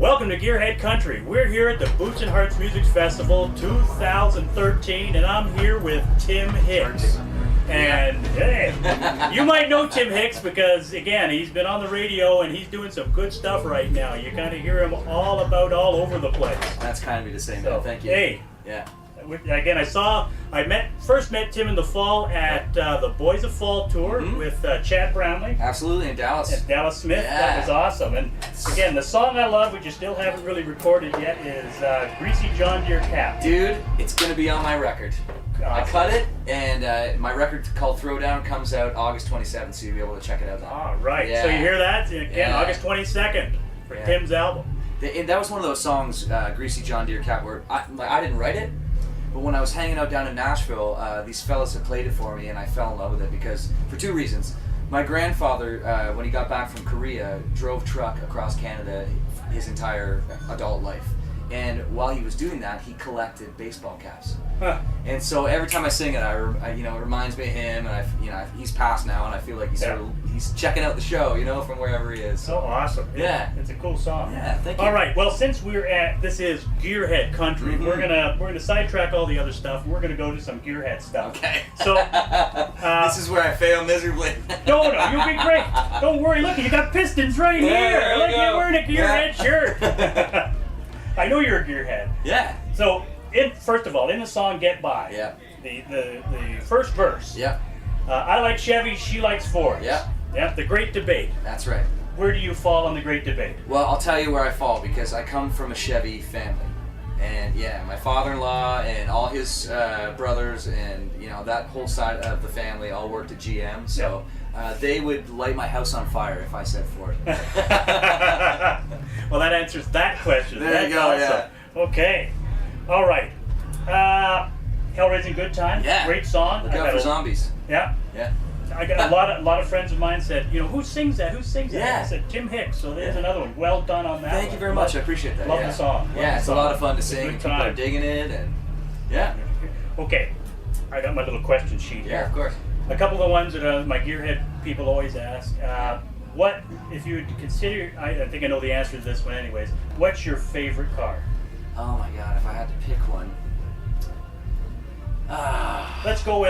Welcome to Gearhead Country. We're here at the Boots and Hearts Music Festival 2013, and I'm here with Tim Hicks. And hey, you might know Tim Hicks because, again, he's been on the radio and he's doing some good stuff right now. You kind of hear him all over the place. That's kind of me to say, man. Thank you. Hey. Yeah. Again, I first met Tim in the fall at the Boys of Fall tour with Chad Brownlee. Absolutely, in Dallas. And Dallas Smith. Yeah. That was awesome. And again, the song I love, which you still haven't really recorded yet, is Greasy John Deere Cap. Dude, it's going to be on my record. Awesome. I cut it, and my record called Throwdown comes out August 27th, so you'll be able to check it out then. All right. Yeah. So you hear that? Again, August 22nd for Tim's album. That was one of those songs, Greasy John Deere Cap, where I didn't write it. But when I was hanging out down in Nashville, these fellas had played it for me, and I fell in love with it because, for two reasons. My grandfather, when he got back from Korea, drove truck across Canada his entire adult life. And while he was doing that, he collected baseball caps. Huh. And so every time I sing it, it reminds me of him, and he's passed now, and I feel like he's checking out the show, from wherever he is. So awesome. Yeah. It's a cool song. Yeah, thank you. All right, well, since this is Gearhead Country, we're gonna sidetrack all the other stuff. We're gonna go to some Gearhead stuff. Okay. So this is where I fail miserably. No, you'll be great. Don't worry. Look, you got pistons right here. Look, you're wearing a Gearhead shirt. I know you're a Gearhead. Yeah. So, first of all, in the song "Get By," the first verse. Yeah. I like Chevy, she likes Fords. Yeah. Yeah. The great debate. That's right. Where do you fall on the great debate? Well, I'll tell you where I fall because I come from a Chevy family, and my father-in-law and all his brothers and that whole side of the family all worked at GM. So. They would light my house on fire if I said Ford. Well, that answers that question. There you go, awesome. Yeah. Okay. All right. Hellraising Good Time. Yeah. Great song. Look out for zombies. Yeah. Yeah. I got a lot of friends of mine said, who sings that? Who sings that? Yeah. I said, Tim Hicks. So there's another one. Well done on that. Thank you very much. I appreciate that. Love the song. It's a lot of fun to sing. And people are digging it, and Okay. I got my little question sheet here. Yeah, of course. A couple of the ones that my Gearhead people always ask, what, if you would consider, I think I know the answer to this one anyways, what's your favorite car? Oh my God, if I had to pick one. Let's go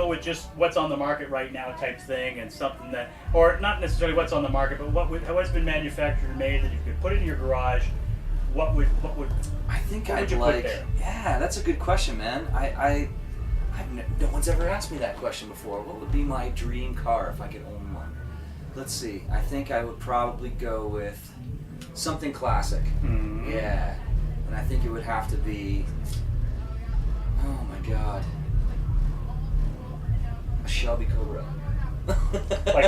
with just what's on the market right now type thing, and something that, or not necessarily what's on the market, but what's been manufactured and made that you could put it in your garage. What would I think what I'd would you like. put there? Yeah, that's a good question, man. No one's ever asked me that question before. What would be my dream car if I could own one? Let's see. I think I would probably go with something classic. Mm-hmm. Yeah. And I think it would have to be, oh my God, a Shelby Cobra. like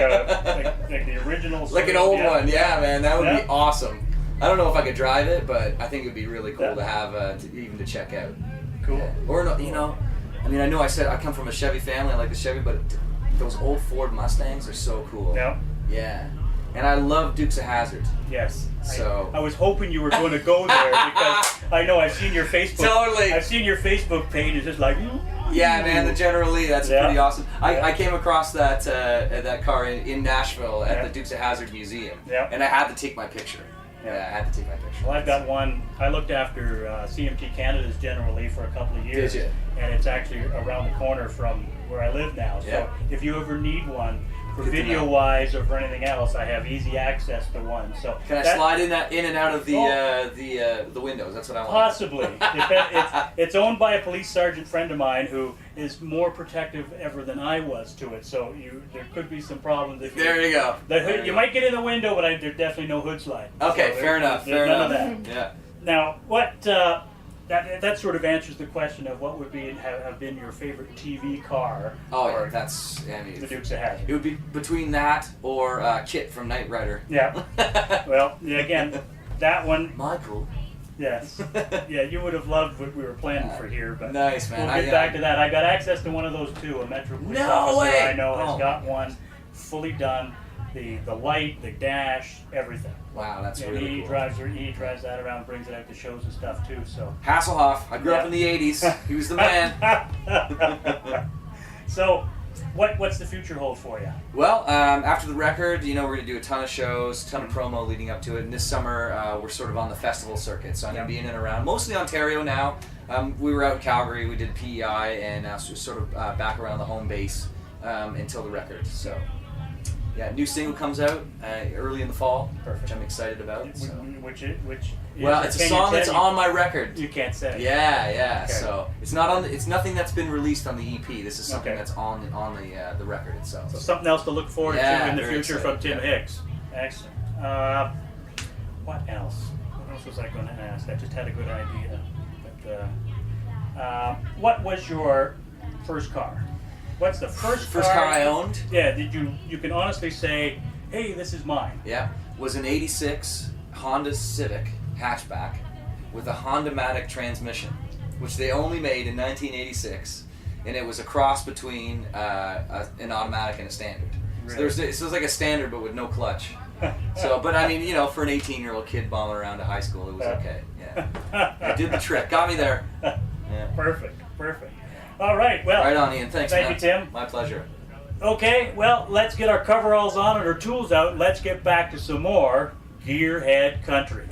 the original. Like an old one, yeah, man. That would be awesome. I don't know if I could drive it, but I think it would be really cool to have, even to check out. Cool. Yeah. Or, I know I said I come from a Chevy family, I like the Chevy, but those old Ford Mustangs are so cool. Yeah. Yeah. And I love Dukes of Hazzard. Yes. So I was hoping you were going to go there because I know I've seen your Facebook. Totally. I've seen your Facebook page. It's just like. Yeah, man. The General Lee. That's pretty awesome. I came across that car in Nashville at the Dukes of Hazzard Museum. Yeah. And I had to take my picture. Yeah, I had to take my picture. Well, I've got one. I looked after CMT Canada's General Lee for a couple of years. Did you? And it's actually around the corner from where I live now. So if you ever need one, for video-wise or for anything else, I have easy access to one. So can I slide in and out of the windows? That's what I want. Possibly. It's owned by a police sergeant friend of mine who is more protective ever than I was to it. So there could be some problems. There you go. You might get in the window, but there's definitely no hood slide. Okay, so fair enough. There's none of that. Yeah. Now, what? That sort of answers the question of what would have been your favorite TV car. Oh, yeah, that's the Dukes of Hazzard. It would be between that or Kit from Knight Rider. Yeah. Well, again, that one. Michael. Yes. Yeah, you would have loved what we were planning for here, but nice, man. We'll get back to that. I got access to one of those too. A Metro police officer I know has got one fully done. The light, the dash, everything. Wow, that's really he cool. He drives that around, brings it out to shows and stuff too. So Hasselhoff. I grew up in the '80s. He was the man. So What's the future hold for you? Well, after the record, we're going to do a ton of shows, ton of promo leading up to it. And this summer, we're sort of on the festival circuit. So I'm going to be in and around, mostly Ontario now. We were out in Calgary, we did PEI, and now sort of back around the home base until the record. So, yeah, new single comes out early in the fall, which I'm excited about. So. Which well, it's a song that's on my record. You can't say. Yeah. Okay. So it's not on. It's nothing that's been released on the EP. This is something that's on the record itself. So something else to look forward to in the future from Tim Yeah. Hicks. Excellent. What else? What else was I going to ask? I just had a good idea. But what was your first car? What's the first car I owned? Yeah. Did you can honestly say, hey, this is mine? Yeah. Was an '86 Honda Civic hatchback with a Honda-matic transmission, which they only made in 1986, and it was a cross between an automatic and a standard. Really? So it was like a standard but with no clutch. So, but I mean, for an 18-year-old kid bombing around to high school, it was okay. Yeah, it did the trick, got me there. Yeah. Perfect. All right. Well. Right on, Ian. Thanks, Thank man. you, Tim. My pleasure. Okay. Well, let's get our coveralls on and our tools out. Let's get back to some more Gearhead Country.